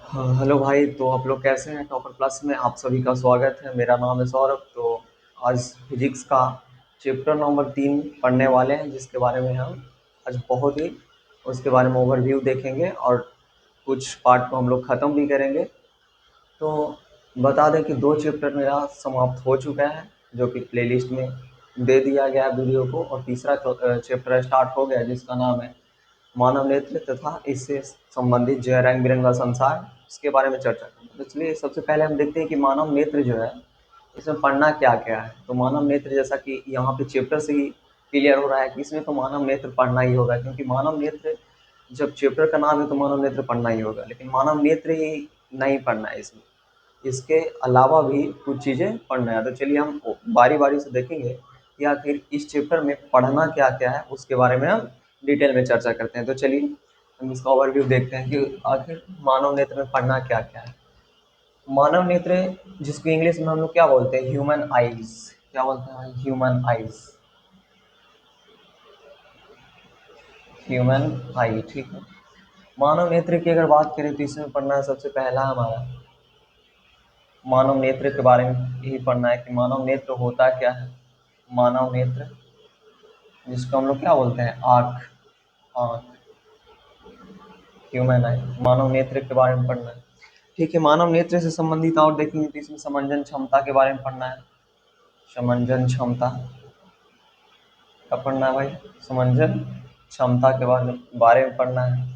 हाँ, हेलो भाई। तो आप लोग कैसे हैं? टॉपर प्लस में आप सभी का स्वागत है। मेरा नाम है सौरभ। तो आज फिजिक्स का चैप्टर नंबर 3 पढ़ने वाले हैं, जिसके बारे में हम आज बहुत ही उसके बारे में ओवरव्यू देखेंगे और कुछ पार्ट को हम लोग ख़त्म भी करेंगे। तो बता दें कि 2 चैप्टर मेरा समाप्त हो चुका है, जो कि प्लेलिस्ट में दे दिया गया है वीडियो को, और तीसरा चैप्टर स्टार्ट हो गया है, जिसका नाम है मानव नेत्र तथा इससे संबंधित जो है रंग बिरंगा संसार, इसके बारे में चर्चा करें। तो चलिए सबसे पहले हम देखते हैं कि मानव नेत्र जो है इसमें पढ़ना क्या क्या है। तो मानव नेत्र, जैसा कि यहाँ पे चैप्टर से ही क्लियर हो रहा है कि इसमें तो मानव नेत्र पढ़ना ही होगा, क्योंकि मानव नेत्र जब चैप्टर का नाम है तो मानव नेत्र पढ़ना ही होगा। लेकिन मानव नेत्र ही नहीं पढ़ना है इसमें, इसके अलावा भी कुछ चीज़ें पढ़ना है। तो चलिए हम बारी बारी से देखेंगे कि आखिर इस चैप्टर में पढ़ना क्या क्या है, उसके बारे में हम डिटेल में चर्चा करते हैं। तो चलिए हम इसका ओवरव्यू देखते हैं कि आखिर मानव नेत्र में पढ़ना क्या क्या है। मानव नेत्र, जिसको इंग्लिश में हम लोग क्या बोलते हैं, ह्यूमन आइज। क्या बोलते हैं भाई? ह्यूमन आइज, ह्यूमन आई, ठीक है। मानव नेत्र की अगर बात करें तो इसमें पढ़ना है सबसे पहला हमारा मानव नेत्र के बारे में यही पढ़ना है कि मानव नेत्र होता क्या है। मानव नेत्र, जिसको हम लोग क्या बोलते हैं, आँख, आँख, ह्यूमन आई, मानव नेत्र के बारे में पढ़ना है। ठीक है, मानव नेत्र से संबंधित और देखेंगे तो इसमें समंजन क्षमता के बारे में पढ़ना है। समंजन क्षमता का पढ़ना है भाई, समंजन क्षमता के बारे में पढ़ना है।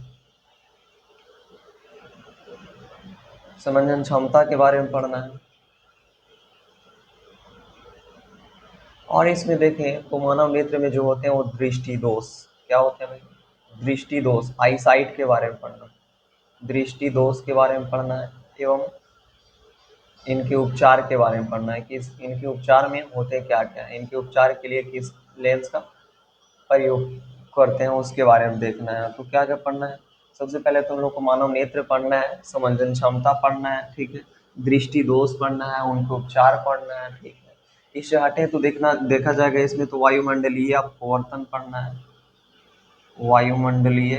समंजन क्षमता के बारे में पढ़ना है। और इसमें देखें तो मानव नेत्र में जो होते हैं वो दृष्टि दोष, क्या होते हैं भाई? दृष्टि दोष, आई साइट के बारे में पढ़ना, दृष्टि दोष के बारे में पढ़ना है। एवं इनके उपचार के बारे में पढ़ना है कि इनके उपचार में होते क्या क्या है, इनके उपचार के लिए किस लेंस का प्रयोग करते हैं उसके बारे में देखना है। तो क्या क्या पढ़ना है? सबसे पहले तो हम लोग को मानव नेत्र पढ़ना है, समंजन क्षमता पढ़ना है, ठीक है, दृष्टि दोष पढ़ना है, उनके उपचार पढ़ना है, ठीक है। इससे हटे तो देखा जाएगा इसमें तो वायुमंडलीय अपवर्तन पढ़ना है। वायुमंडलीय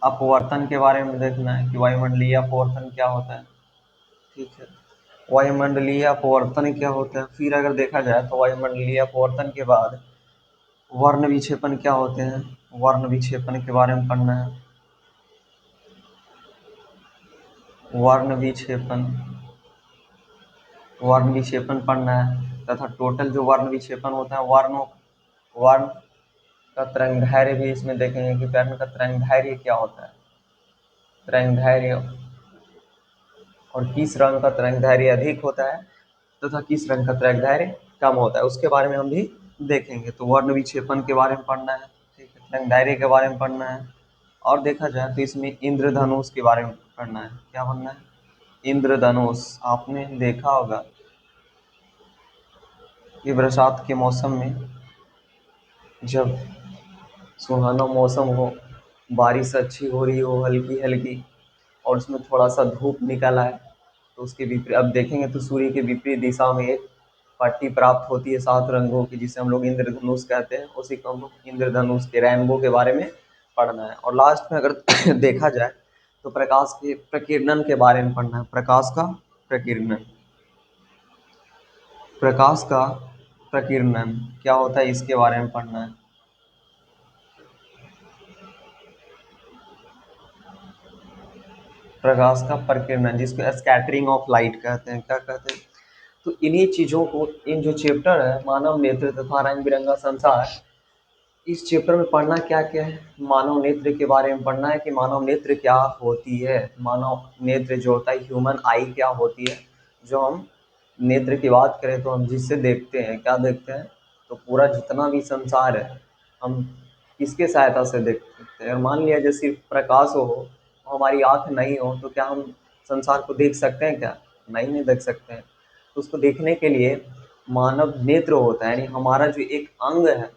अपवर्तन के बारे में देखना है कि वायुमंडलीय अपवर्तन क्या होता है, ठीक है। वायुमंडलीय अपवर्तन क्या होता है, फिर अगर देखा जाए तो वायुमंडलीय अपवर्तन के बाद वर्ण विक्षेपण क्या होते हैं, वर्ण विक्षेपण के बारे में पढ़ना है। वर्ण विक्षेपण, वर्ण विक्षेपण पढ़ना है, तथा टोटल जो वर्ण विक्षेपण होता है, वर्ण का तरंगदैर्घ्य भी इसमें देखेंगे कि वर्ण का तरंगदैर्घ्य क्या होता है, तरंगदैर्घ्य, और किस रंग का तरंगदैर्घ्य अधिक होता है तथा किस रंग का तरंगदैर्घ्य कम होता है, उसके बारे में हम भी देखेंगे। तो वर्ण विक्षेपण के बारे में पढ़ना है, ठीक है, तरंगदैर्घ्य के बारे में पढ़ना है। और देखा जाए तो इसमें इंद्रधनुष के बारे में पढ़ना है। क्या पढ़ना है? इंद्रधनुष। आपने देखा होगा कि बरसात के मौसम में जब सुहाना मौसम हो, बारिश अच्छी हो रही हो हल्की हल्की, और उसमें थोड़ा सा धूप निकल आए, तो उसके विपरीत अब देखेंगे तो सूर्य के विपरीत दिशा में एक पट्टी प्राप्त होती है 7 रंगों की, जिसे हम लोग इंद्रधनुष कहते हैं। उसी को हम लोग इंद्रधनुष के रेनबो के बारे में पढ़ना है। और लास्ट में अगर देखा जाए तो प्रकाश के प्रकीर्णन के बारे में पढ़ना है। प्रकाश का प्रकीर्णन, प्रकाश का प्रकीर्णन क्या होता है, इसके बारे में पढ़ना है। प्रकाश का प्रकीर्णन, जिसको स्कैटरिंग ऑफ लाइट कहते हैं, क्या कहते हैं। तो इन्हीं चीज़ों को, इन जो चैप्टर है मानव नेत्र तथा रंग बिरंगा संसार, इस चैप्टर में पढ़ना क्या क्या है। मानव नेत्र के बारे में पढ़ना है कि मानव नेत्र क्या होती है, मानव नेत्र जो होता है, ह्यूमन आई क्या होती है। जो हम नेत्र की बात करें तो हम जिससे देखते हैं, क्या देखते हैं, तो पूरा जितना भी संसार है हम किसके सहायता से देख सकते हैं। और मान लिया जैसे सिर्फ प्रकाश हो, हमारी आँख नहीं हो, तो क्या हम संसार को देख सकते हैं? क्या नहीं देख सकते हैं। तो उसको देखने के लिए मानव नेत्र होता है, यानी हमारा जो एक अंग है,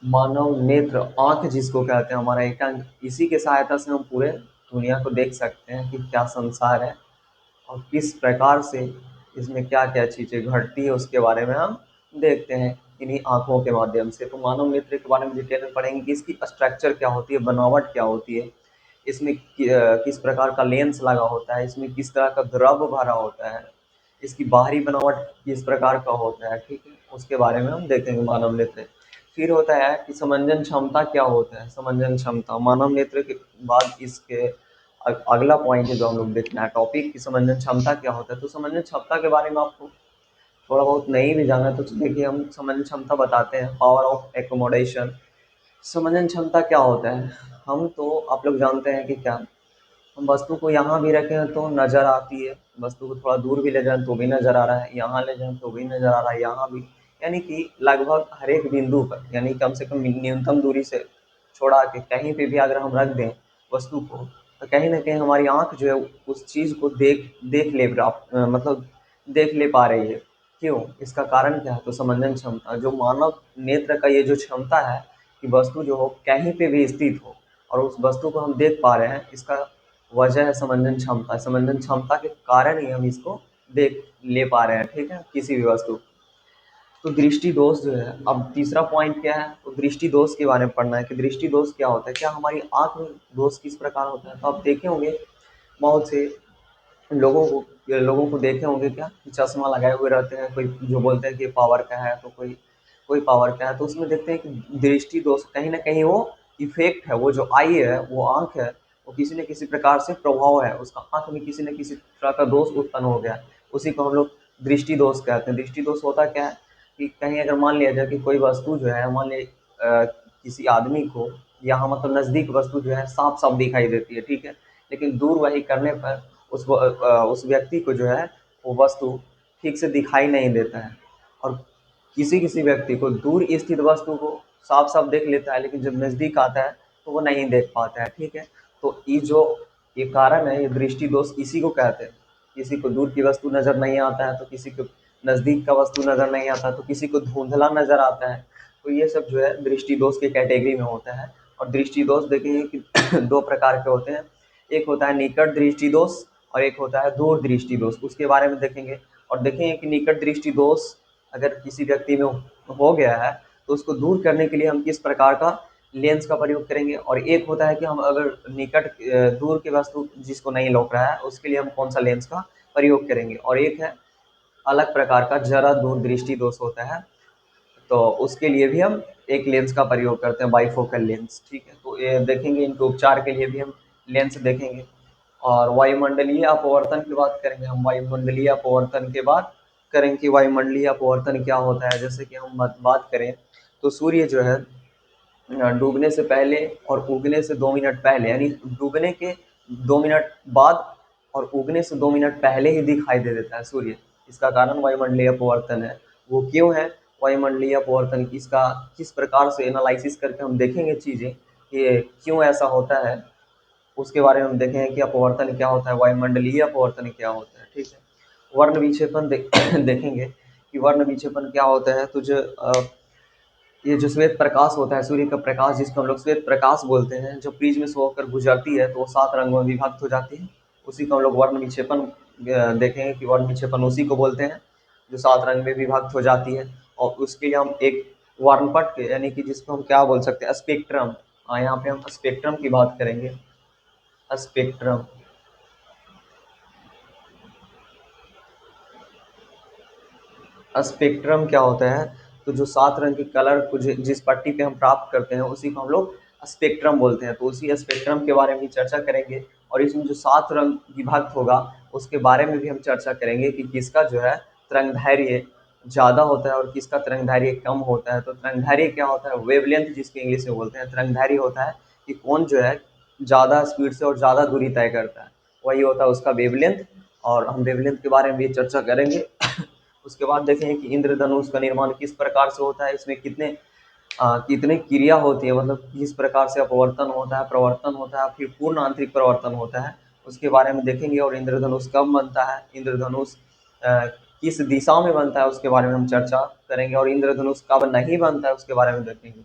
मानव नेत्र, आँख जिसको कहते हैं, हमारा एक अंग, इसी के सहायता से हम पूरे दुनिया को देख सकते हैं कि क्या संसार है और किस प्रकार से इसमें क्या क्या चीज़ें घटती है, उसके बारे में हम देखते हैं। इन्हीं आँखों के माध्यम से। तो मानव नेत्र के बारे में डिटेल में पढ़ेंगे कि इसकी स्ट्रक्चर क्या होती है, बनावट क्या होती है, इसमें किस प्रकार का लेंस लगा होता है, इसमें किस तरह का द्रव भरा होता है, इसकी बाहरी बनावट किस प्रकार का होता है, ठीक है, उसके बारे में हम देखेंगे मानव नेत्र। फिर होता है कि समंजन क्षमता क्या होता है। समंजन क्षमता मानव नेत्र के बाद इसके अगला पॉइंट है जो हम लोग देखना है टॉपिक, कि समंजन क्षमता क्या होता है। तो समंजन क्षमता के बारे में आपको थोड़ा बहुत नहीं भी जाना तो देखिए हम समंजन क्षमता बताते हैं। Power of accommodation. समंजन क्षमता क्या होता है, हम तो आप लोग जानते हैं कि क्या, हम वस्तु को यहाँ भी रखें तो नज़र आती है, वस्तु को थोड़ा दूर भी ले जाएं तो भी नज़र आ रहा है, यहाँ ले जाएं तो भी नज़र आ रहा है, यहाँ भी, यानी कि लगभग हर एक बिंदु पर, यानी कम से कम न्यूनतम दूरी से छोड़ा के कहीं पे भी अगर हम रख दें वस्तु को, तो कहीं ना कहीं हमारी आँख जो है उस चीज़ को देख देख ले मतलब देख ले पा रही है। क्यों, इसका कारण क्या है, तो समंजन क्षमता, जो मानव नेत्र का ये जो क्षमता है कि वस्तु जो हो कहीं पे भी स्थित हो और उस वस्तु को हम देख पा रहे हैं, इसका वजह है समंजन क्षमता। समंजन क्षमता के कारण ही हम इसको देख ले पा रहे हैं, ठीक है, किसी भी वस्तु। तो दृष्टि दोष जो है, अब तीसरा पॉइंट क्या है, तो दृष्टि दोष के बारे में पढ़ना है कि दृष्टि दोष क्या होता है, क्या हमारी आंख में दोष किस प्रकार होता है। तो आप देखे होंगे बहुत से लोगों को देखे होंगे क्या, चश्मा लगाए हुए रहते हैं, कोई जो बोलते हैं कि पावर का है, तो कोई कोई पावर का है, तो उसमें देखते हैं कि दृष्टि दोष कहीं ना कहीं वो इफेक्ट है, वो जो आई है, वो आंख है, वो किसी न किसी प्रकार से प्रभाव है, उसका आंख में किसी न किसी तरह का दोष उत्पन्न हो गया, उसी को हम लोग दृष्टि दोष कहते हैं। दृष्टि दोष होता क्या है कि कहीं अगर मान लिया जाए कि कोई वस्तु जो है, मान लिया किसी आदमी को यहाँ मतलब नज़दीक वस्तु जो है साफ साफ दिखाई देती है, ठीक है, लेकिन दूर वही करने पर उस व्यक्ति को जो है वो वस्तु ठीक से दिखाई नहीं देता है, और किसी किसी व्यक्ति को दूर स्थित वस्तु को साफ साफ देख लेता है, लेकिन जब नज़दीक आता है तो वो नहीं देख पाता है, ठीक है। तो ये कारण है, ये दृष्टि दोष इसी को कहते हैं। किसी को दूर की वस्तु नज़र नहीं आता है, तो किसी को नज़दीक का वस्तु नज़र नहीं आता, तो किसी को धुंधला नज़र आता है, तो ये सब जो है दृष्टि दोष की कैटेगरी में होता है। और दृष्टि दोष देखेंगे कि दो प्रकार के होते हैं, एक होता है निकट दृष्टि दोष और एक होता है दूर दृष्टि दोष, उसके बारे में देखेंगे। और देखेंगे कि निकट दृष्टि दोष अगर किसी व्यक्ति में हो गया है तो उसको दूर करने के लिए हम किस प्रकार का लेंस का प्रयोग करेंगे, और एक होता है कि हम अगर दूर की वस्तु जिसको नहीं लौक रहा है उसके लिए हम कौन सा लेंस का प्रयोग करेंगे, और एक है अलग प्रकार का जरा दूर दृष्टि दोष होता है, तो उसके लिए भी हम एक लेंस का प्रयोग करते हैं, बाइफोकल लेंस, ठीक है। तो ये देखेंगे, इनके उपचार के लिए भी हम लेंस देखेंगे। और वायुमंडलीय अपवर्तन की बात करेंगे हम, वायुमंडलीय अपवर्तन के बाद करेंगे कि वायुमंडलीय अपवर्तन क्या होता है। जैसे कि हम बात करें तो सूर्य जो है डूबने से पहले और उगने से 2 मिनट पहले, यानी डूबने के 2 मिनट बाद और उगने से 2 मिनट पहले ही दिखाई दे देता है सूर्य। इसका कारण वायुमंडलीय अपवर्तन है। वो क्यों है वायुमंडलीय अपवर्तन, इसका किस प्रकार से एनालिसिस करके हम देखेंगे चीज़ें कि क्यों ऐसा होता है, उसके बारे में हम देखेंगे कि अपवर्तन क्या होता है, वायुमंडलीय अपवर्तन क्या होता है, ठीक है। वर्ण विक्षेपण देखेंगे कि वर्ण विक्षेपण क्या होता है। तो जो ये जो श्वेत प्रकाश होता है, सूर्य का प्रकाश जिसको हम लोग श्वेत प्रकाश बोलते हैं, जो प्रिज्म से होकर गुजरती है तो वो 7 रंगों में विभक्त हो जाती है, उसी को हम लोग वर्ण विक्षेपण देखेंगे कि वर्ण विक्षेपण उसी को बोलते हैं जो 7 रंग में विभक्त हो जाती है। और उसके लिए हम एक वर्णपट के, यानी कि जिसको हम क्या बोल सकते हैं, स्पेक्ट्रम, यहाँ पे हम स्पेक्ट्रम की बात करेंगे। स्पेक्ट्रम, स्पेक्ट्रम क्या होता है, तो जो 7 रंग के कलर को जिस पट्टी पे हम प्राप्त करते हैं उसी को हम लोग स्पेक्ट्रम बोलते हैं। तो उसी स्पेक्ट्रम के बारे में चर्चा करेंगे, और इसमें जो 7 रंग विभक्त होगा उसके बारे में भी हम चर्चा करेंगे कि किसका जो है तरंगदैर्घ्य ज़्यादा होता है और किसका तरंगदैर्घ्य कम होता है। तो तरंगदैर्घ्य क्या होता है, वेवलेंथ जिसको इंग्लिश में बोलते हैं, तरंगदैर्घ्य होता है कि कौन जो है ज़्यादा स्पीड से और ज़्यादा दूरी तय करता है, वही होता है उसका वेवलेंथ। और हम वेवलेंथ के बारे में भी चर्चा करेंगे। उसके बाद देखेंगे कि इंद्रधनुष का निर्माण किस प्रकार से होता है, इसमें कितने क्रिया होती है, मतलब किस प्रकार से अपवर्तन होता है, प्रवर्तन होता है, फिर पूर्ण आंतरिक प्रवर्तन होता है, उसके बारे में देखेंगे। और इंद्रधनुष कब बनता है, इंद्रधनुष किस दिशा में बनता है, उसके बारे में हम चर्चा करेंगे। और इंद्रधनुष कब नहीं बनता है उसके बारे में देखेंगे।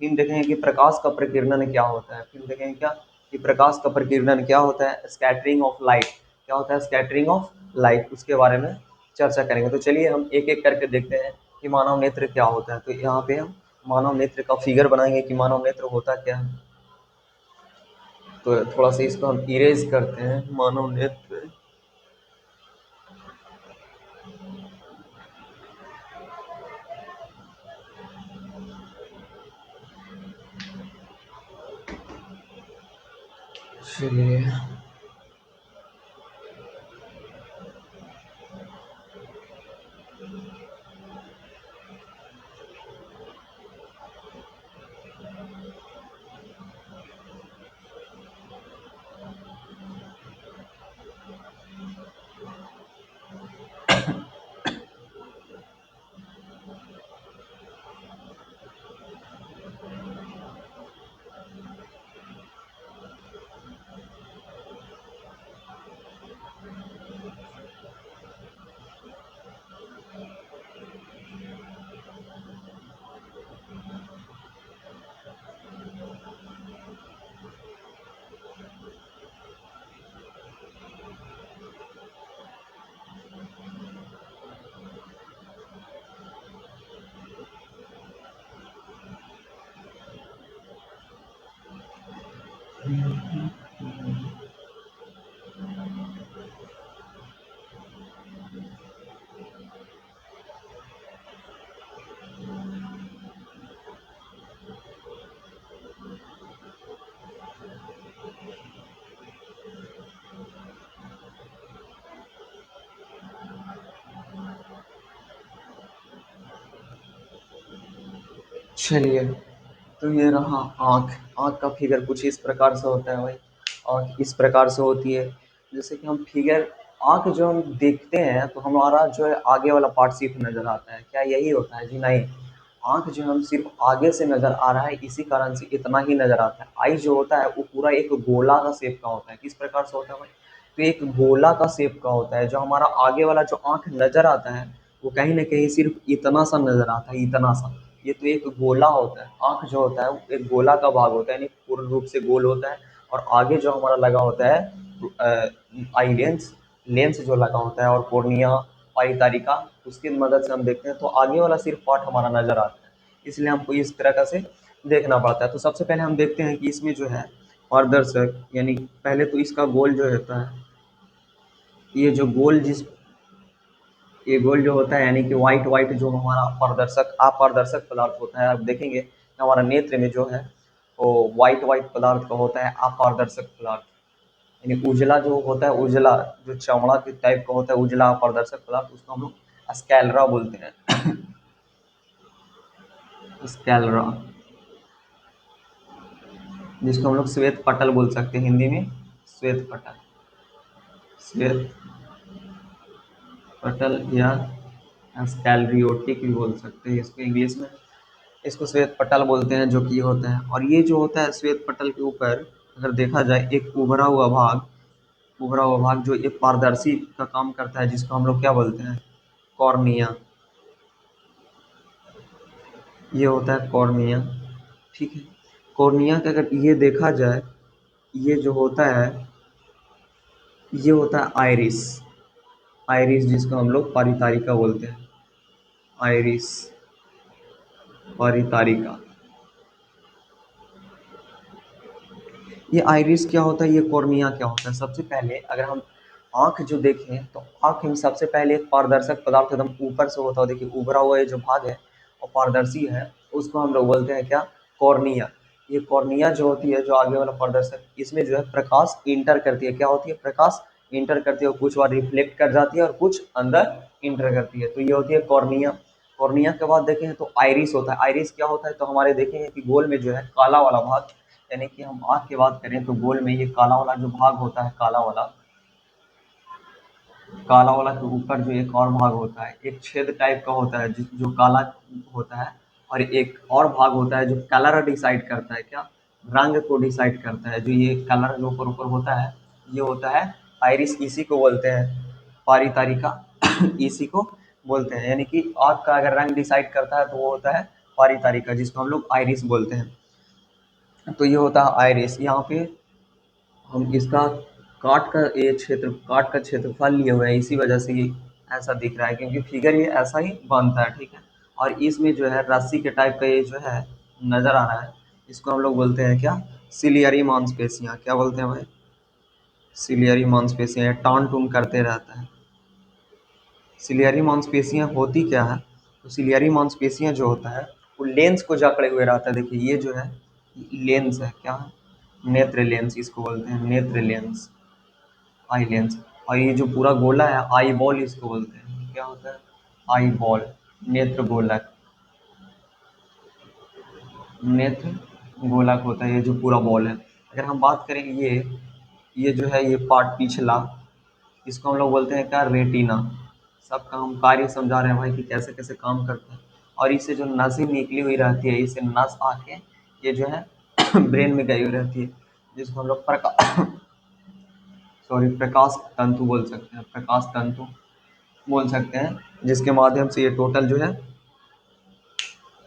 फिर देखेंगे कि प्रकाश का प्रकीर्णन क्या होता है, फिर देखेंगे क्या कि प्रकाश का प्रकीर्णन क्या होता है, स्कैटरिंग ऑफ लाइट क्या होता है, स्कैटरिंग ऑफ लाइट, उसके बारे में चर्चा करेंगे। तो चलिए हम एक एक करके देखते हैं कि मानव नेत्र क्या होता है। तो यहाँ पे हम मानव नेत्र का फिगर बनाएंगे कि मानव नेत्र होता क्या है। तो थोड़ा सा इसको हम इरेज करते हैं, मानव नेत्र। चलिए, चलिए, तो ये रहा आँख। आँख का फिगर कुछ इस प्रकार से होता है भाई। आँख इस प्रकार से होती है, जैसे कि हम फिगर आँख जो हम देखते हैं तो हमारा जो है आगे वाला पार्ट सिर्फ नज़र आता है। क्या यही होता है? जी नहीं। आँख जो हम सिर्फ आगे से नज़र आ रहा है, इसी कारण से इतना ही नज़र आता है। आई जो होता है वो पूरा एक गोला का शेप का होता है। किस प्रकार से होता है भाई? तो एक गोला का शेप का होता है। जो हमारा आगे वाला जो आँख नज़र आता है वो कहीं न कहीं सिर्फ इतना सा नज़र आता है, इतना सा। ये तो एक गोला होता है। आँख जो होता है वो एक गोला का भाग होता है, यानी पूर्ण रूप से गोल होता है। और आगे जो हमारा लगा होता है आई लेंस, लेंस जो लगा होता है, और कॉर्निया, पाई तारिका, उसकी मदद से हम देखते हैं तो आगे वाला सिर्फ पार्ट हमारा नजर आता है। इसलिए हमको इस तरह का से देखना पड़ता है। तो सबसे पहले हम देखते हैं कि इसमें जो है पारदर्शक, यानी पहले तो इसका गोल जो होता है, ये जो गोल जिस ये गोल जो होता है, यानी कि वाइट वाइट जो हमारा पारदर्शक अपारदर्शक पदार्थ होता है, आप देखेंगे हमारा नेत्र में जो है वो वाइट वाइट पदार्थ का होता है अपारदर्शक पदार्थ। यानी उजला जो होता है, उजला जो चमड़ा के टाइप का होता है, उजला अपारदर्शक पदार्थ, उसको हम लोग स्कैलरा बोलते हैं। स्कैलरा, जिसको हम लोग श्वेत पटल बोल सकते हैं हिंदी में। श्वेत पटल, श्वेत पटल या स्कैलरियोटिक भी बोल सकते हैं इसको इंग्लिश में। इसको श्वेत पटल बोलते हैं, जो कि ये होता है। और ये जो होता है श्वेत पटल के ऊपर अगर देखा जाए एक उभरा हुआ भाग जो एक पारदर्शी का काम करता है, जिसको हम लोग क्या बोलते हैं? कॉर्निया। ये होता है कॉर्निया, ठीक है। कॉर्निया का अगर ये देखा जाए, ये जो होता है ये होता है आइरिस। आइरिस जिसको हम लोग परितारिका बोलते हैं। आइरिस, परितारिका। ये आइरिस क्या होता है, ये कॉर्निया क्या होता है? सबसे पहले अगर हम आँख जो देखें तो आँख में सबसे पहले एक पारदर्शक पदार्थ एकदम ऊपर से होता है। देखिए उभरा हुआ ये जो भाग है और पारदर्शी है, उसको हम लोग बोलते हैं क्या? कॉर्निया। ये कॉर्निया जो होती है, जो आगे वाला पारदर्शक, इसमें जो है प्रकाश इंटर करती है। क्या होती है? प्रकाश इंटर करती है, और कुछ बार रिफ्लेक्ट कर जाती है और कुछ अंदर इंटर करती है। तो ये होती है कॉर्निया। कॉर्निया के बाद देखें तो आइरिस होता है। आइरिस क्या होता है? तो हमारे देखेंगे कि गोल में जो है काला वाला भाग, यानी कि हम आँख की बात करें तो गोल में ये काला वाला जो भाग होता है, काला वाला के ऊपर जो एक और भाग होता है, एक छेद टाइप का होता है जो काला होता है। और एक और भाग होता है जो कलर डिसाइड करता है। क्या? रंग को डिसाइड करता है। जो ये कलर जो ऊपर ऊपर होता है, ये होता है आइरिस। इसी को बोलते हैं पारितारिका। इसी को बोलते हैं, यानी कि आँख का अगर रंग डिसाइड करता है तो वो होता है पारितारिका, जिसको हम लोग आइरिस बोलते हैं। तो ये होता है आइरिस। यहाँ पे हम इसका काट का क्षेत्रफल लिए हुए हैं, इसी वजह से ये ऐसा दिख रहा है, क्योंकि फिगर ये ऐसा ही बनता है, ठीक है। और इसमें जो है रस्सी के टाइप का ये जो है नजर आ रहा है, इसको हम लोग बोलते हैं क्या, सिलियरी मांसपेशियां। क्या बोलते हैं भाई, सिलियरी मांसपेशियां। टान टून करते रहता है। सिलियरी मांसपेशियां होती क्या है, तो सिलियरी मांसपेशियां जो होता है वो लेंस को जकड़े हुए रहता है। देखिए ये जो है लेंस है, क्या है, नेत्र लेंस इसको बोलते हैं, नेत्र लेंस, आई लेंस। और ये जो पूरा गोला है आई बॉल इसको बोलते हैं। क्या होता है, आई बॉल, नेत्र गोलक, नेत्र गोलक होता है ये जो पूरा बॉल है। अगर हम बात करें ये जो है ये पार्ट पिछला, इसको हम लोग बोलते हैं क्या, रेटिना। सबका हम कार्य समझा रहे हैं भाई कि कैसे कैसे काम करता है। और इससे जो नसें निकली हुई रहती है, इससे नस आके ये जो है ब्रेन में गई हुई रहती है, जिसको हम लोग प्रकाश सॉरी प्रकाश तंतु बोल सकते हैं, प्रकाश तंतु बोल सकते हैं, जिसके माध्यम से ये टोटल जो है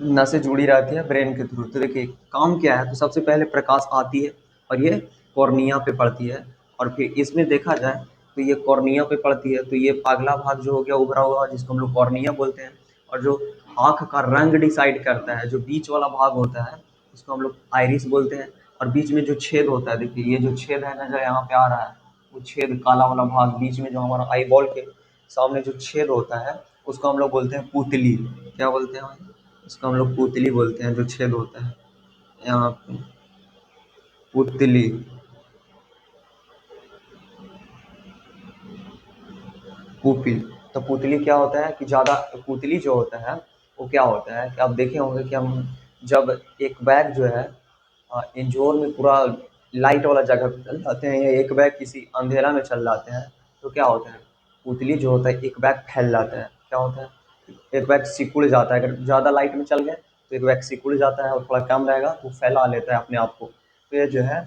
नसें जुड़ी रहती है ब्रेन के थ्रू। तो देखिए काम क्या है, तो सबसे पहले प्रकाश आती है और ये कॉर्निया पे पड़ती है। और फिर इसमें देखा जाए तो ये कॉर्निया पे पड़ती है, तो ये अगला भाग जो हो गया उभरा हुआ, जिसको हम लोग कॉर्निया बोलते हैं। और जो आँख का रंग डिसाइड करता है, जो बीच वाला भाग होता है, उसको हम लोग आइरिस बोलते हैं। और बीच में जो छेद होता है, देखिए ये जो छेद है ना जो यहाँ पे आ रहा है, वो छेद काला वाला भाग बीच में जो हमारा आई बॉल के सामने जो छेद होता है, उसको हम लोग बोलते हैं पुतली। क्या बोलते हैं भाई, उसको हम लोग पुतली बोलते हैं, जो छेद होता है यहाँ पे, पुतली। पुपिल। तो पुतली क्या होता है कि ज़्यादा, पुतली जो होता है वो क्या होता है कि आप देखे होंगे कि हम जब एक बैग जो है इंजोर में पूरा लाइट वाला जगह पे चल जाते हैं, या एक बैग किसी अंधेरा में चल जाते हैं, तो क्या होता है, पुतली जो होता है एक बैग फैल जाता है। क्या होता है, एक बैग सिकुड़ जाता है। अगर ज़्यादा लाइट में चल गए तो एक बैग सिकुड़ जाता है, और थोड़ा कम रहेगा तो फैला लेता है अपने आप को। तो ये जो है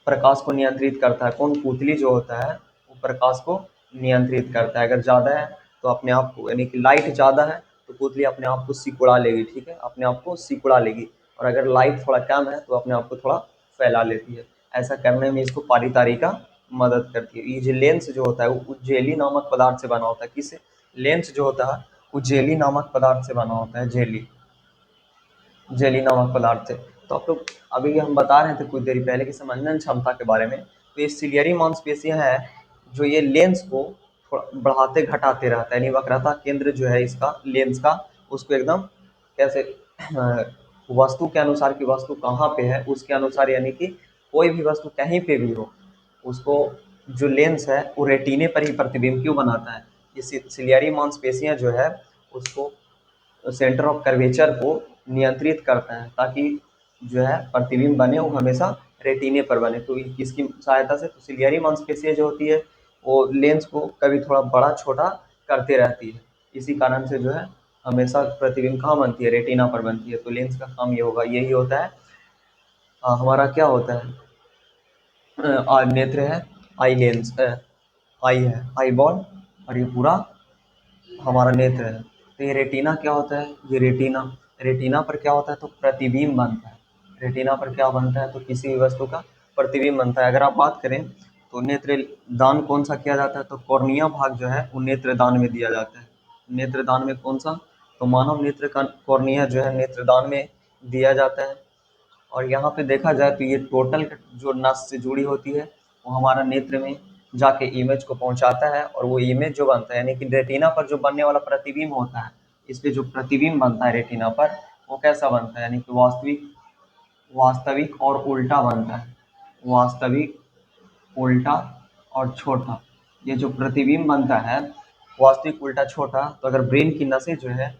प्रकाश को नियंत्रित करता है। कौन, पुतली जो होता है वो प्रकाश को नियंत्रित करता है। अगर ज़्यादा है तो अपने आप को, यानी कि लाइट ज़्यादा है तो पुतली अपने आप को सिकुड़ा लेगी, ठीक है, अपने आप को सिकुड़ा लेगी। और अगर लाइट थोड़ा कम है तो अपने आप को थोड़ा फैला लेती है। ऐसा करने में इसको पारीतारी का मदद करती है। ये जो लेंस जो होता है वो उज्जेली नामक पदार्थ से बना होता है। किस, लेंस जो होता है उज्जेली नामक पदार्थ से बना होता है, जेली, जेली नामक पदार्थ से। तो आप लोग अभी हम बता रहे थे कुछ देर पहले कि समंजन क्षमता के बारे में। तो ये सिलियरी मांसपेशियां है जो ये लेंस को थोड़ा बढ़ाते घटाते रहता है, यानी वक्रता केंद्र जो है इसका लेंस का, उसको एकदम कैसे वस्तु के अनुसार की वस्तु कहाँ पे है उसके अनुसार, यानी कि कोई भी वस्तु कहीं पे भी हो उसको, जो लेंस है वो रेटिने पर ही प्रतिबिंब क्यों बनाता है। ये सिलियरी मांसपेशियां जो है उसको, सेंटर ऑफ कर्वेचर को नियंत्रित करता है, ताकि जो है प्रतिबिंब बने वो हमेशा रेटिने पर बने। तो इसकी सहायता से, तो सिलियरी मांसपेशियां जो होती है वो लेंस को कभी थोड़ा बड़ा छोटा करते रहती है। इसी कारण से जो है हमेशा प्रतिबिंब कहाँ बनती है, रेटिना पर बनती है। तो लेंस का काम ये होगा, यही होता है। हमारा क्या होता है, नेत्र है, आई लेंस, आई है, आई बॉल, और ये पूरा हमारा नेत्र है। तो ये रेटिना क्या होता है, ये रेटिना, रेटिना पर क्या होता है, तो प्रतिबिंब बनता है। रेटिना पर क्या बनता है, तो किसी भी वस्तु का प्रतिबिंब बनता है। अगर आप बात करें तो नेत्र दान कौन सा किया जाता है, तो कॉर्निया भाग जो है वो नेत्र दान में दिया जाता है। नेत्र दान में कौन सा, तो मानव नेत्र का कॉर्निया जो है नेत्र दान में दिया जाता है। और यहाँ पे देखा जाए तो ये टोटल जो नस से जुड़ी होती है वो हमारा नेत्र में जाके इमेज को पहुंचाता है, और वो इमेज जो बनता है, यानी कि रेटिना पर जो बनने वाला प्रतिबिंब होता है, इस पे जो प्रतिबिंब बनता है रेटिना पर, वो कैसा बनता है, यानी कि वास्तविक, वास्तविक और उल्टा बनता है। वास्तविक, उल्टा और छोटा, ये जो प्रतिबिंब बनता है वास्तविक, उल्टा, छोटा। तो अगर ब्रेन की नसें जो है,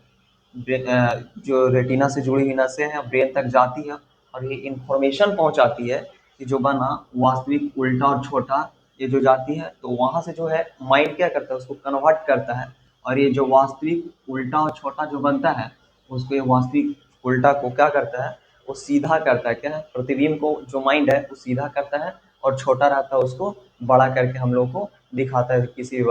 जो रेटिना से जुड़ी हुई नसें हैं ब्रेन तक जाती है, और ये इंफॉर्मेशन पहुंचाती है कि जो बना वास्तविक, उल्टा और छोटा, ये जो जाती है तो वहाँ से जो है माइंड क्या करता है, उसको कन्वर्ट करता है। और ये जो वास्तविक, उल्टा और छोटा जो बनता है, उसको ये वास्तविक, उल्टा को क्या करता है, वो सीधा करता है, क्या है, प्रतिबिंब को जो माइंड है वो सीधा करता है, और छोटा रहता है उसको बड़ा करके हम लोग को दिखाता है किसी भी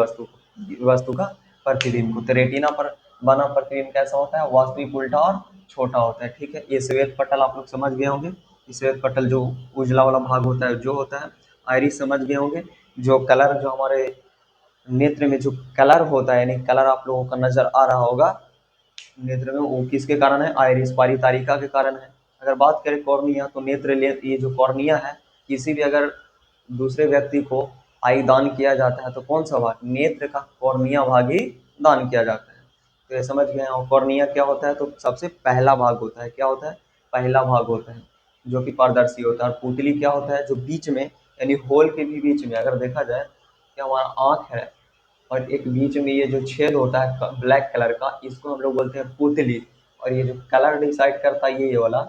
वस्तु का प्रतिबिंब को। तो रेटिना पर बना प्रतिबिंब कैसा होता है, वास्तविक, उल्टा और छोटा होता है, ठीक है। ये श्वेत पटल आप लोग समझ गए होंगे। श्वेत पटल जो उजला वाला भाग होता है जो होता है, आइरिस समझ गए होंगे। जो कलर, जो हमारे नेत्र में जो कलर होता है, यानी कलर आप लोगों का नजर आ रहा होगा, नेत्र में वो किसके कारण है? आइरिस पारितारिका के कारण है। अगर बात करें कॉर्निया, तो नेत्र लेंस, ये जो कॉर्निया है, किसी भी अगर दूसरे व्यक्ति को आई दान किया जाता है तो कौन सा भाग? नेत्र का कॉर्निया भाग ही दान किया जाता है। तो ये समझ गए। और कॉर्निया क्या होता है? तो सबसे पहला भाग होता है। क्या होता है? पहला भाग होता है जो कि पारदर्शी होता है। और पुतली क्या होता है? जो बीच में, यानी होल के भी बीच में अगर देखा जाए कि हमारा आँख है और एक बीच में ये जो छेद होता है ब्लैक कलर का, इसको हम लोग बोलते हैं पुतली। और ये जो कलर डिसाइड करता है ये वाला,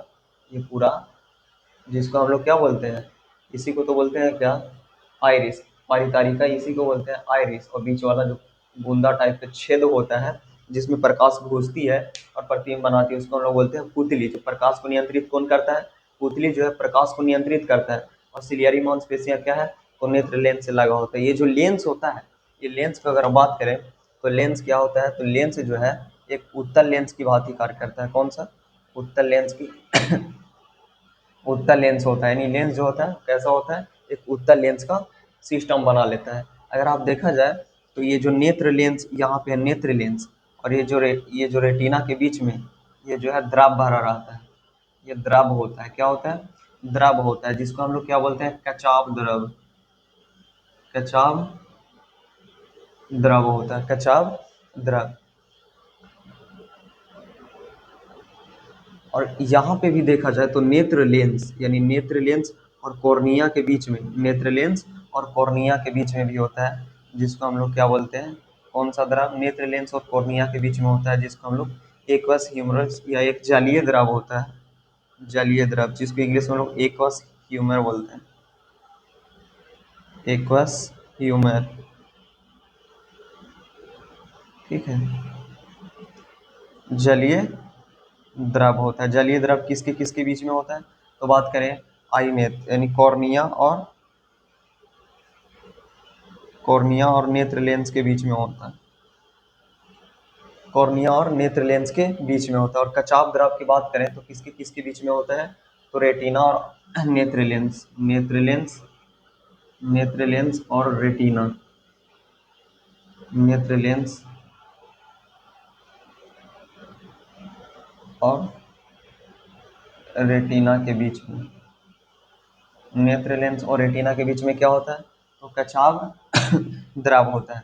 ये पूरा, जिसको हम लोग क्या बोलते हैं? इसी को तो बोलते हैं क्या? आइरिस पारितारिका, इसी को बोलते हैं आइरिस। और बीच वाला जो बूंदा टाइप का छेद होता है जिसमें प्रकाश घुसती है और प्रतिबिंब बनाती है, उसको हम लोग बोलते हैं पुतली। तो प्रकाश को नियंत्रित कौन करता है? पुतली जो है प्रकाश को नियंत्रित करता है। और सिलियरी मांसपेशियां क्या है? तो नेत्र लेंस से लगा होता है। ये जो लेंस होता है, ये लेंस की अगर हम बात करें तो लेंस क्या होता है? तो लेंस जो है एक उत्तल लेंस की भांति कार्य करता है। कौन सा? उत्तल लेंस की उत्तल लेंस होता है। यानी लेंस जो होता है कैसा होता है? एक उत्तल लेंस का सिस्टम बना लेता है। अगर आप देखा जाए तो ये जो नेत्र लेंस यहाँ पे है, नेत्र लेंस, और ये जो रेटिना के बीच में ये जो है द्रव भरा रहता है। ये द्रव होता है। क्या होता है? द्रव होता है, जिसको हम लोग क्या बोलते हैं? कचाव द्रव। कचाव द्रव होता है, कचाव द्रव। और यहाँ पे भी देखा जाए तो नेत्र लेंस, यानी नेत्र लेंस और कॉर्निया के बीच में, नेत्र लेंस और कॉर्निया के बीच में भी होता है, जिसको हम लोग क्या बोलते हैं? कौन सा द्रव? नेत्र लेंस और कॉर्निया के बीच में होता है, जिसको हम लोग एक्वस ह्यूमरस या एक जलीय द्रव होता है। जलीय द्रव, जिसको इंग्लिश में हम लोग एक्वस ह्यूमर बोलते हैं। एक्वस ह्यूमर, ठीक है। जलीय द्रव होता है। जलीय द्रव किसके किसके बीच में होता है? तो बात करें आई नेत्र, यानी कॉर्निया और नेत्र लेंस के बीच में होता है। कॉर्निया और नेत्र लेंस के बीच में होता है। और कचाव द्रव की बात करें तो किसके किसके बीच में होता है? तो रेटिना और नेत्र लेंस, नेत्र लेंस, नेत्र लेंस और रेटिना, नेत्र लेंस और रेटिना के बीच में, नेत्र लेंस और रेटिना के बीच में क्या होता है? तो कचाव द्रव होता है।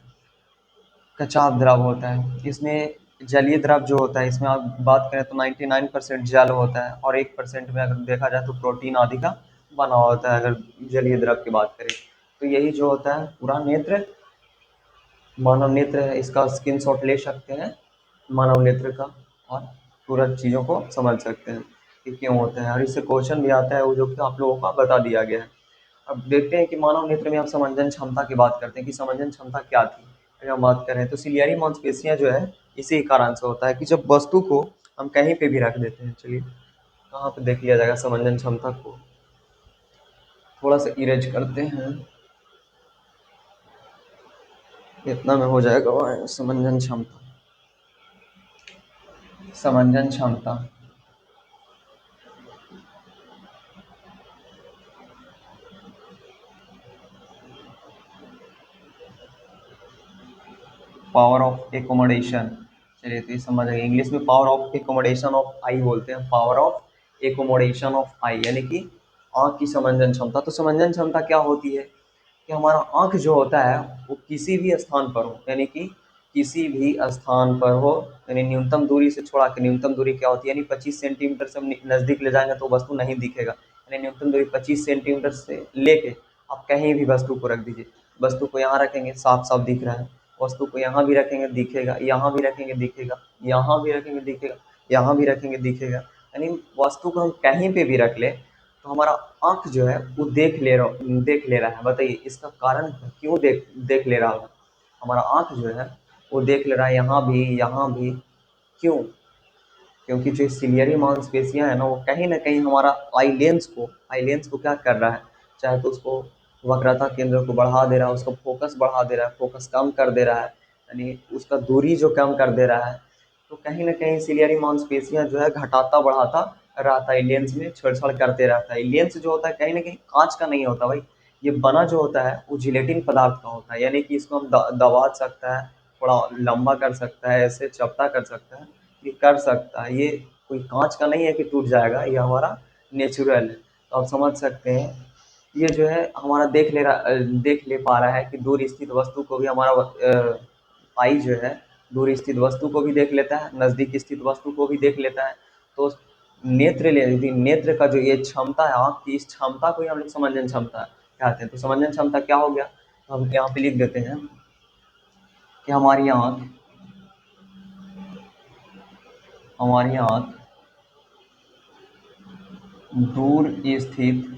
कचाव द्रव होता है। इसमें जलीय द्रव जो होता है, इसमें आप बात करें तो 99% जल होता है और 1% में अगर देखा जाए तो प्रोटीन आदि का बना होता है। अगर जलीय द्रव की बात करें तो यही जो होता है पूरा नेत्र, मानव नेत्र है, इसका स्क्रीन शॉट ले सकते हैं मानव नेत्र का, और पूरा चीज़ों को समझ सकते हैं कि क्यों होता है। और इससे क्वेश्चन भी आता है वो जो कि आप लोगों का बता दिया गया है। अब देखते हैं कि मानव नेत्र में आप समंजन क्षमता की बात करते हैं कि समंजन क्षमता क्या थी। अगर हम बात करें तो सिलियरी मांसपेशियां जो है इसी कारण से होता है कि जब वस्तु को हम कहीं पे भी रख देते हैं। चलिए कहाँ पे देख लिया जाएगा समंजन क्षमता को, थोड़ा सा इरेज करते हैं, इतना में हो जाएगा समंजन क्षमता। समंजन क्षमता, पावर ऑफ एकोमोडेशन। चलिए तो ये समझ आएगा। इंग्लिश में पावर ऑफ एकोमोडेशन ऑफ आई बोलते हैं, पावर ऑफ एकोमोडेशन ऑफ आई, यानी कि आँख की समंजन क्षमता। तो समंजन क्षमता क्या होती है कि हमारा आँख जो होता है वो किसी भी स्थान पर हो, यानी कि किसी भी स्थान पर हो, यानी न्यूनतम दूरी से छोड़ा के, न्यूनतम दूरी क्या होती है? यानी 25 सेंटीमीटर से हम नज़दीक ले जाएंगे तो वस्तु नहीं दिखेगा। यानी न्यूनतम दूरी 25 सेंटीमीटर से लेके आप कहीं भी वस्तु को रख दीजिए। वस्तु को यहाँ रखेंगे साफ साफ दिख रहा है, वस्तु को यहाँ भी रखेंगे दिखेगा, यहाँ भी रखेंगे दिखेगा, यहाँ भी रखेंगे दिखेगा, यहाँ भी रखेंगे दिखेगा। यानी वस्तु को हम कहीं पे भी रख ले तो हमारा आँख जो है वो देख ले रहा है। बताइए इसका कारण क्यों देख देख ले रहा होगा? हमारा आँख जो है वो देख ले रहा है यहाँ भी, यहाँ भी। क्यों? क्योंकि जो सिलियरी मांसपेशियां है ना, वो कहीं ना कहीं हमारा आई लेंस को क्या कर रहा है? चाहे तो उसको वक्रता केंद्र को बढ़ा दे रहा है, उसका फोकस बढ़ा दे रहा है, फोकस कम कर दे रहा है, यानी उसका दूरी जो कम कर दे रहा है। तो कहीं ना कहीं सिलियरी मांसपेशियां जो है घटाता बढ़ाता रहता है, लेंस में छेड़छाड़ करते रहता है। लेंस जो होता है कहीं ना कहीं कांच का नहीं होता भाई, ये बना जो होता है वो जिलेटिन पदार्थ का होता है। यानी कि इसको हम दबा सकता है, थोड़ा लंबा कर सकता है, ऐसे चपटा कर सकता है, ये कर सकता है, ये कोई कांच का नहीं है कि टूट जाएगा, ये हमारा नेचुरल है। तो आप समझ सकते हैं ये जो है हमारा देख ले पा रहा है कि दूर स्थित वस्तु को भी हमारा आई जो है दूर स्थित वस्तु को भी देख लेता है, नजदीक स्थित वस्तु को भी देख लेता है। तो नेत्र ले यदि नेत्र का जो ये क्षमता है आँख की, इस क्षमता को ही हम लोग समंजन क्षमता कहते हैं। तो समंजन क्षमता क्या हो गया, तो हम यहाँ पे लिख देते हैं कि हमारी आँख दूर स्थित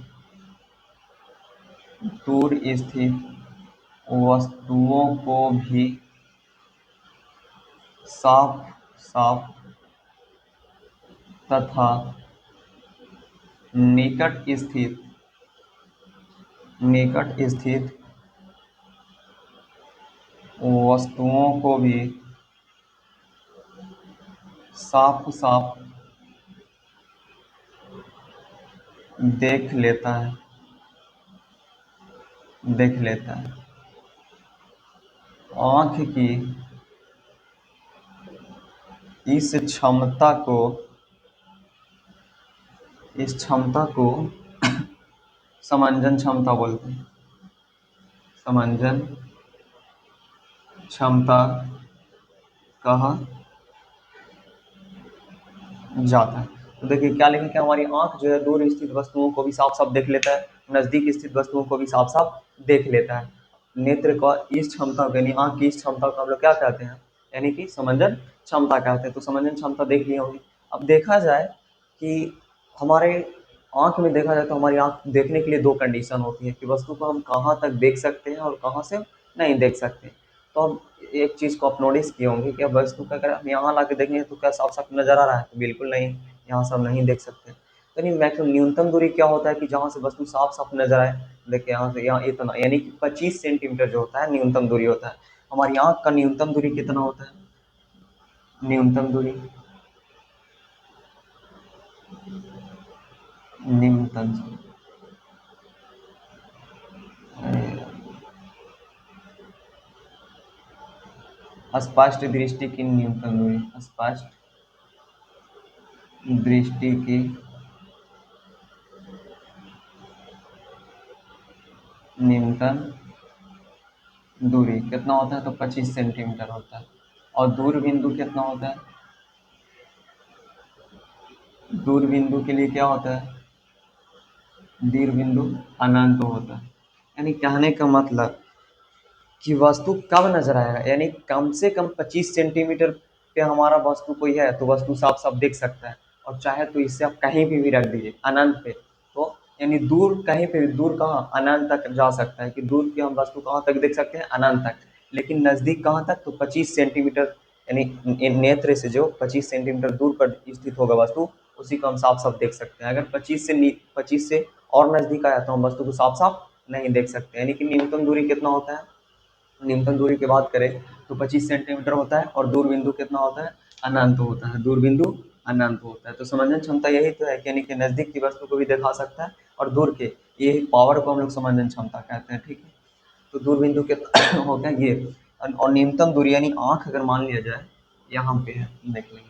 दूर स्थित वस्तुओं को भी साफ साफ तथा निकट स्थित वस्तुओं को भी साफ साफ देख लेता है देख लेता है। आँख की इस क्षमता को समंजन क्षमता बोलते हैं। समंजन क्षमता कहा जाता है। तो देखिए क्या लिखे कि हमारी आंख जो है दूर स्थित वस्तुओं को भी साफ साफ देख लेता है, नजदीक स्थित वस्तुओं को भी साफ साफ देख लेता है। नेत्र का इस क्षमता को यानी आंख की इस क्षमता को हम लोग क्या कहते हैं, यानी कि समंजन क्षमता कहते हैं। तो समंजन क्षमता देख ली होगी। अब देखा जाए कि हमारे आंख में देखा जाए तो हमारी आंख देखने के लिए दो कंडीशन होती है कि वस्तु को हम कहाँ तक देख सकते हैं और कहाँ से नहीं देख सकते। तो अब एक चीज़ को आप नोटिस किए होंगे कि अब वस्तु का अगर हम यहाँ ला के देखेंगे तो क्या साफ साफ नजर आ रहा है, तो बिल्कुल नहीं, यहाँ से हम नहीं देख सकते। तो नहीं मैक्सिमम न्यूनतम दूरी क्या होता है कि जहाँ से वस्तु साफ साफ नजर आए। देखिए यहाँ से यहाँ इतना यानी कि 25 सेंटीमीटर जो होता है न्यूनतम दूरी होता है। हमारी आँख का न्यूनतम दूरी कितना होता है, न्यूनतम दूरी न्यूनतम स्पष्ट दृष्टि की न्यूनतम दूरी, स्पष्ट दृष्टि की न्यूनतम दूरी कितना होता है, तो 25 सेंटीमीटर होता है। और दूर बिंदु कितना होता है, दूर बिंदु के लिए क्या होता है, दूर बिंदु अनंत होता है। यानी कहने का मतलब कि वस्तु कब नजर आएगा, यानी कम से कम 25 सेंटीमीटर पे हमारा वस्तु कोई है तो वस्तु साफ साफ देख सकता है। और चाहे तो इससे आप कहीं भी रख दीजिए अनंत पे, तो यानी दूर कहीं पे भी, दूर कहाँ, अनंत तक जा सकता है कि दूर की हम वस्तु कहाँ तक देख सकते हैं, अनंत तक। लेकिन नजदीक कहाँ तक, तो 25 सेंटीमीटर, यानी नेत्र से जो 25 सेंटीमीटर दूर पर स्थित होगा वस्तु उसी को हम साफ साफ देख सकते हैं। अगर 25 से और नजदीक आया तो हम वस्तु को साफ साफ नहीं देख सकते। यानी कि न्यूनतम दूरी कितना होता है, न्यूनतम दूरी की बात करें तो 25 सेंटीमीटर होता है। और दूर बिंदु कितना होता है, अनंत होता है, दूर बिंदु अनंत होता है। तो समंजन क्षमता यही तो है कि यानी कि नजदीक की वस्तु को भी दिखा सकता है और दूर के, ये पावर को हम लोग समंजन क्षमता कहते हैं। ठीक है, तो दूर बिंदु के होते हैं ये। और न्यूनतम दूरी यानी आँख अगर मान लिया जाए यहाँ पे है, देख लेंगे,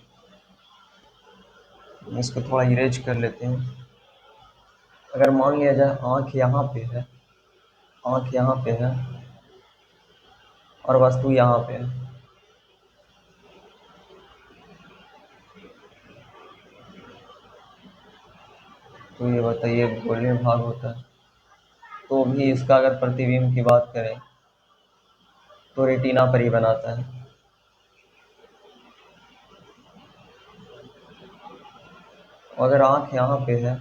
इसको थोड़ा इरेज कर लेते हैं। अगर मान लिया जाए आँख यहाँ पे है, आँख यहाँ पे है और वस्तु यहाँ पे है, तो ये बताइए गोलीय भाग होता है तो भी इसका अगर प्रतिबिंब की बात करें तो रेटिना पर ही बनाता है। अगर आँख यहाँ पे है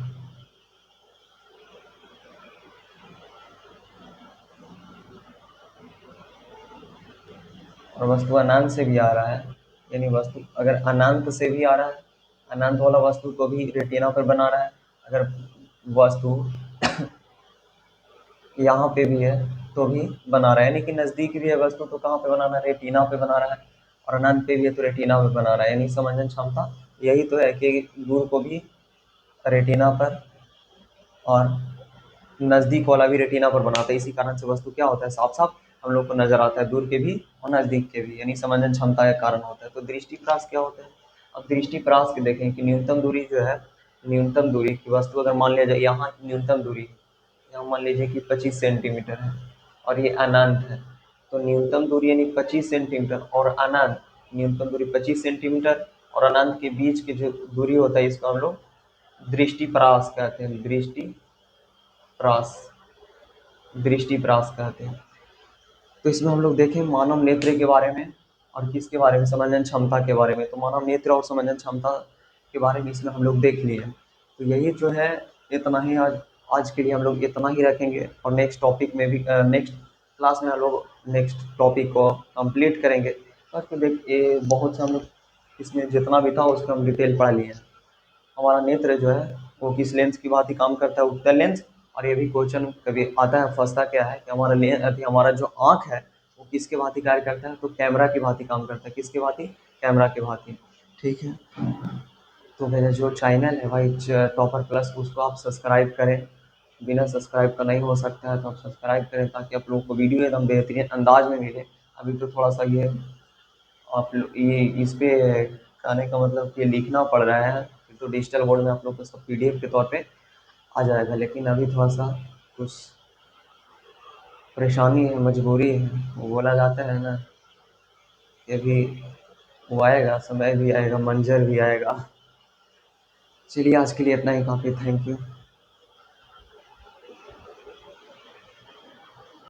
और वस्तु अनंत से भी आ रहा है, यानी वस्तु अगर अनंत से भी आ रहा है, अनंत वाला वस्तु को भी रेटिना पर बना रहा है। अगर वस्तु यहाँ पे भी है तो भी बना रहा है, यानी कि नज़दीक भी है वस्तु तो कहाँ पे बना रहा है, रेटिना पे बना रहा है। और अनंत पे भी है तो रेटिना पे बना रहा है। यानी समंजन क्षमता यही तो है कि दूर को भी रेटिना पर और नज़दीक वाला भी रेटिना पर बनाता है। इसी कारण से वस्तु क्या होता है, साफ साफ हम लोग को नजर आता है, दूर के भी और नज़दीक के भी, यानी समंजन क्षमता का कारण होता है। तो दृष्टि प्रकाश क्या होता है, अब दृष्टि परास के देखें कि न्यूनतम दूरी जो है, न्यूनतम दूरी की वस्तु अगर मान लिया जाए यहाँ की न्यूनतम दूरी, यहाँ मान लीजिए कि 25 सेंटीमीटर है और ये अनंत है, तो न्यूनतम दूरी यानी 25 सेंटीमीटर और अनंत, न्यूनतम दूरी 25 सेंटीमीटर और अनंत के बीच की जो दूरी होता है इसको हम लोग दृष्टि परास कहते हैं, परास दृष्टि परास कहते हैं। तो इसमें हम लोग देखें मानव नेत्र के बारे में और किसके बारे में, समंजन क्षमता के बारे में। तो मानव नेत्र और समंजन क्षमता के बारे में इसमें हम लोग देख लिए। तो यही जो है, इतना ही आज आज के लिए हम लोग इतना ही रखेंगे और नेक्स्ट टॉपिक में भी नेक्स्ट क्लास में हम लोग नेक्स्ट टॉपिक को कंप्लीट करेंगे। तो देखिए बहुत से हम लोग इसमें जितना भी था उसको हम डिटेल पढ़ लिए। हमारा नेत्र जो है वो किस लेंस की भांति काम करता है, उत्तल लेंस। और ये भी क्वेश्चन कभी आता है, फंसता क्या है कि हमारा अभी हमारा जो आँख है वो किसके भांति कार्य करता है, तो कैमरा की भांति काम करता है। किसके भांति? कैमरा की भांति। ठीक है, तो मेरा जो चैनल है भाई टॉपर प्लस, उसको आप सब्सक्राइब करें। बिना सब्सक्राइब का नहीं हो सकता है, तो आप सब्सक्राइब करें ताकि आप लोगों को वीडियो एकदम बेहतरीन अंदाज में मिले। अभी तो थोड़ा सा ये आप ये इस पे आने का मतलब कि लिखना पड़ रहा है, तो डिजिटल बोर्ड में आप लोग को सब पीडीएफ के तौर पे आ जाएगा। लेकिन अभी थोड़ा सा कुछ परेशानी है, मजबूरी है, वो बोला जाता है ना कि अभी वो आएगा, समय भी आएगा, मंजर भी आएगा। चलिए आज के लिए इतना ही काफ़ी, थैंक यू।